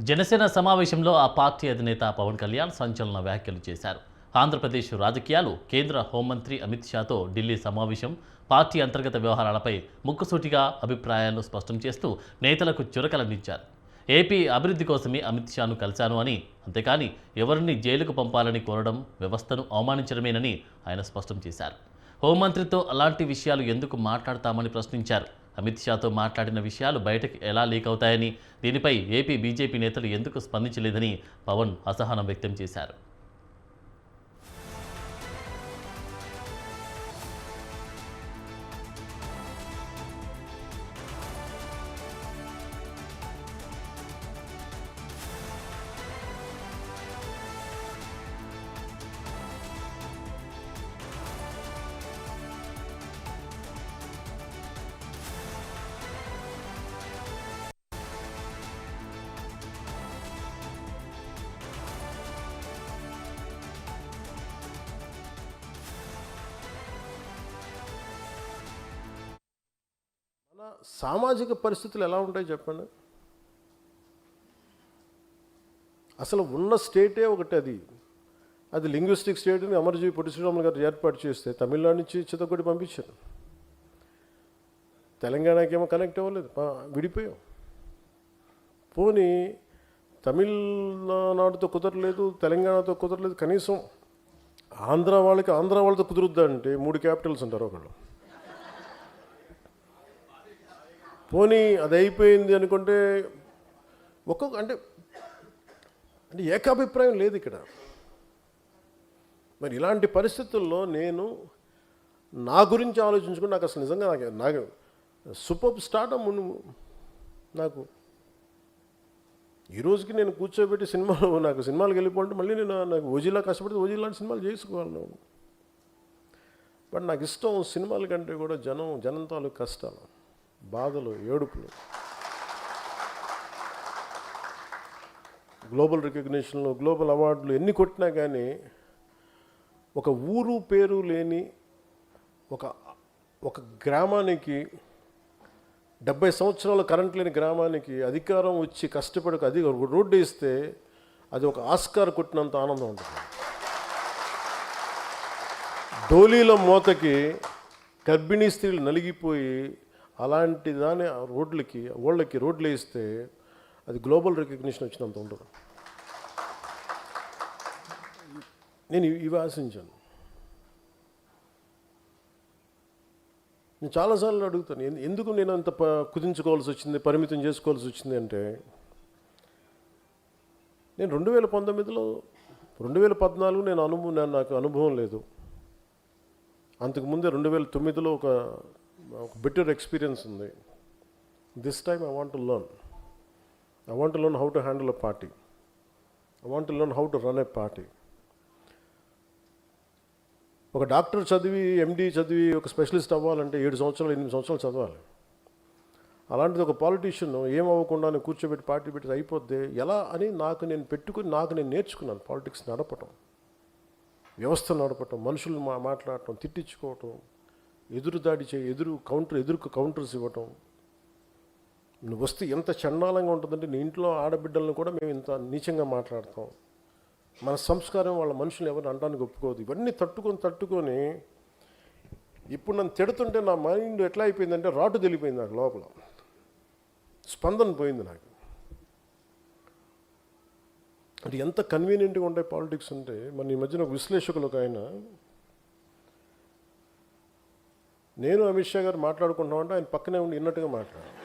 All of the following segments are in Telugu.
జనసేన సమావేశంలో ఆ పార్టీ అధినేత పవన్ కళ్యాణ్ సంచలన వ్యాఖ్యలు చేశారు. ఆంధ్రప్రదేశ్ రాజకీయాలు, కేంద్ర హోంమంత్రి అమిత్ షాతో ఢిల్లీ సమావేశం, పార్టీ అంతర్గత వ్యవహారాలపై ముక్కుసూటిగా అభిప్రాయాలు స్పష్టం చేస్తూ నేతలకు చురకలందించారు. ఏపీ అభివృద్ధి కోసమే అమిత్ షాను కలిశాను అని, అంతేకాని ఎవరిని జైలుకు పంపాలని కోరడం వ్యవస్థను అవమానించడమేనని ఆయన స్పష్టం చేశారు. హోంమంత్రితో అలాంటి విషయాలు ఎందుకు మాట్లాడతామని ప్రశ్నించారు. అమిత్ షాతో మాట్లాడిన విషయాలు బయటకు ఎలా లీక్ అవుతాయని, దీనిపై ఏపీ బీజేపీ నేతలు ఎందుకు స్పందించలేదని పవన్ అసహనం వ్యక్తం చేశారు. సామాజిక పరిస్థితులు ఎలా ఉంటాయి చెప్పండి. అసలు ఉన్న స్టేటే ఒకటి, అది లింగ్విస్టిక్ స్టేట్ని అమరజీవి పొట్టి శ్రీరాములు గారు ఏర్పాటు చేస్తే తమిళనాడు నుంచి చిత్తకొట్టి పంపించారు. తెలంగాణకి ఏమో కనెక్ట్ అవ్వలేదు, విడిపోయాం. పోనీ తమిళనాడుతో కుదరలేదు, తెలంగాణతో కుదరలేదు, కనీసం ఆంధ్ర వాళ్ళతో కుదురుద్దంటే 3 క్యాపిటల్స్ ఉంటారు ఒకళ్ళు. పోనీ అది అయిపోయింది అనుకుంటే అంటే ఏకాభిప్రాయం లేదు ఇక్కడ. మరి ఇలాంటి పరిస్థితుల్లో నేను నా గురించి ఆలోచించుకుని నాకు అసలు నిజంగా నాకు సూపర్ స్టార్టమ్ నాకు ఈ రోజుకి నేను కూర్చోబెట్టి సినిమాలకు వెళ్ళిపోతే మళ్ళీ నాకు ఓజీలా కష్టపడితే ఓజీ లాంటి సినిమాలు చేసుకోగలను. బట్ నాకు ఇష్టం సినిమాల కంటే కూడా జనం తాలూకు కష్టాలు, బాధలు, ఏడుపులు. గ్లోబల్ రికగ్నిషన్లు, గ్లోబల్ అవార్డులు ఎన్ని కొట్టినా కానీ ఒక ఊరు పేరు లేని ఒక గ్రామానికి, 70 సంవత్సరాల కరెంట్ లేని గ్రామానికి అధికారం వచ్చి కష్టపడి రోడ్డు వేస్తే అది ఒక ఆస్కార్ కొట్టినంత ఆనందం ఉంటుంది. డోలీల మోతకి గర్భిణీ స్త్రీలు నలిగిపోయి అలాంటి దాని వాళ్ళకి రోడ్లు వేస్తే అది గ్లోబల్ రికగ్నిషన్ వచ్చినంత ఉండదు. నేను ఇవి ఆశించాను. నేను చాలాసార్లు అడుగుతాను, ఎందుకు నేను అంత కుదించుకోవాల్సి వచ్చింది, పరిమితం చేసుకోవాల్సి వచ్చింది అంటే, నేను 2019లో 2014 నాకు అనుభవం లేదు. అంతకుముందే 2009లో ఒక బెటర్ ఎక్స్పీరియన్స్ ఉంది. This time I want to learn how to handle a party. I want to learn how to run a party. ఒక డాక్టర్ చదివి, ఎండి చదివి ఒక స్పెషలిస్ట్ అవ్వాలంటే 7 సంవత్సరాలు 8 సంవత్సరాలు చదవాలి. అలాంటిది ఒక పాలిటీషియన్ ఏమవ్వకుండా కూర్చోబెట్టి పార్టీ పెట్టి అయిపోద్ది ఎలా అని నేను నేర్చుకున్నాను. పాలిటిక్స్ నడపటం, వ్యవస్థ నడపటం, మనుషులు మాట్లాడటం, తిట్టించుకోవటం, ఎదురుదాడి కౌంటర్స్ ఇవ్వటం. నువ్వు వస్తే ఎంత చండాలంగా ఉంటుందంటే నీ ఇంట్లో ఆడబిడ్డలను కూడా మేము ఇంత నీచంగా మాట్లాడతాం. మన సంస్కారం వాళ్ళ మనుషులు ఎవరిని అనడానికి ఒప్పుకోదు. ఇవన్నీ తట్టుకొని ఇప్పుడు నన్ను తిడుతుంటే నా మైండ్ ఎట్లా అయిపోయిందంటే రాటు తెలిపోయింది. నాకు లోపల స్పందన పోయింది. నాకు అంటే ఎంత కన్వీనియంట్గా ఉంటాయి పాలిటిక్స్ అంటే. మన ఈ మధ్యన ఒక విశ్లేషకులు ఒక ఆయన, నేను అమిత్ షా గారు మాట్లాడుకుంటున్నామంటే ఆయన పక్కనే ఉండి విన్నట్టుగా మాట్లాడారు.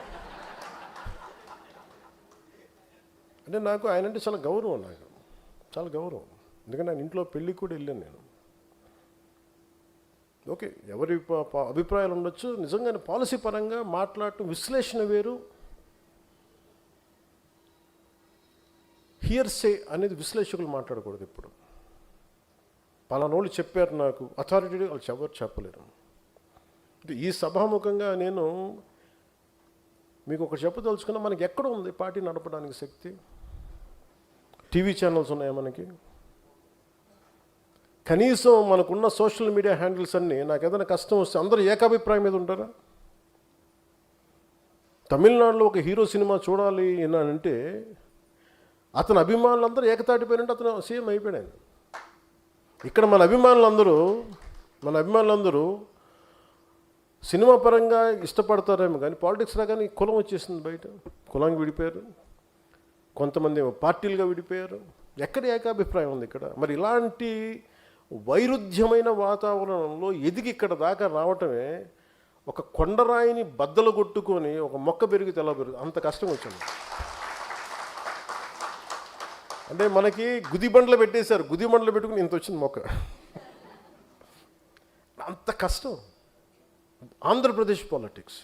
అంటే నాకు ఆయన అంటే చాలా గౌరవం, ఎందుకంటే ఆయన ఇంట్లో పెళ్ళికి కూడా వెళ్ళాను నేను. ఓకే, ఎవరి అభిప్రాయాలు ఉండొచ్చు. నిజంగానే పాలసీ పరంగా మాట్లాడటం, విశ్లేషణ వేరు. హియర్సే అనేది విశ్లేషకులు మాట్లాడకూడదు. ఇప్పుడు పలానోళ్ళు చెప్పారు, నాకు అథారిటీ వాళ్ళు ఎవరు చెప్పలేరు. ఈ సభాముఖంగా నేను మీకు ఒకటి చెప్పదలుచుకున్నా, మనకి ఎక్కడ ఉంది పార్టీ నడపడానికి శక్తి? టీవీ ఛానల్స్ ఉన్నాయా మనకి? కనీసం మనకున్న సోషల్ మీడియా హ్యాండిల్స్ అన్నీ నాకు ఏదైనా కష్టం వస్తే అందరూ ఏకాభిప్రాయం మీద ఉంటారా? తమిళనాడులో ఒక హీరో సినిమా చూడాలి అంటే అతని అభిమానులందరూ ఏకతాటిపోయినట్టు అతను సీఎం అయిపోయాడు ఆయన. ఇక్కడ మన అభిమానులందరూ సినిమా పరంగా ఇష్టపడతారేమో కానీ పాలిటిక్స్ రాగానే కులం వచ్చేసింది బయట. కులానికి విడిపోయారు, కొంతమంది పార్టీలుగా విడిపోయారు. ఎక్కడ ఏకాభిప్రాయం ఉంది ఇక్కడ? మరి ఇలాంటి వైరుధ్యమైన వాతావరణంలో ఎదిగి ఇక్కడ దాకా రావటమే ఒక కొండరాయిని బద్దలు కొట్టుకొని ఒక మొక్క పెరిగితే ఎలా పెరుగుతుంది అంత కష్టం వచ్చింది. అంటే మనకి గుదిబండ్లు పెట్టేశారు, గుదిబండ్లు పెట్టుకుని ఇంత వచ్చింది మొక్క. అంత కష్టం ఆంధ్రప్రదేశ్ పాలిటిక్స్.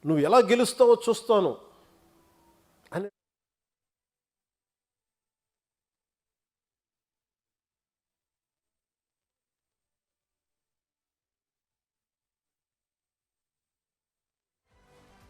నువ్వు ఎలా గెలుస్తావో చూస్తాను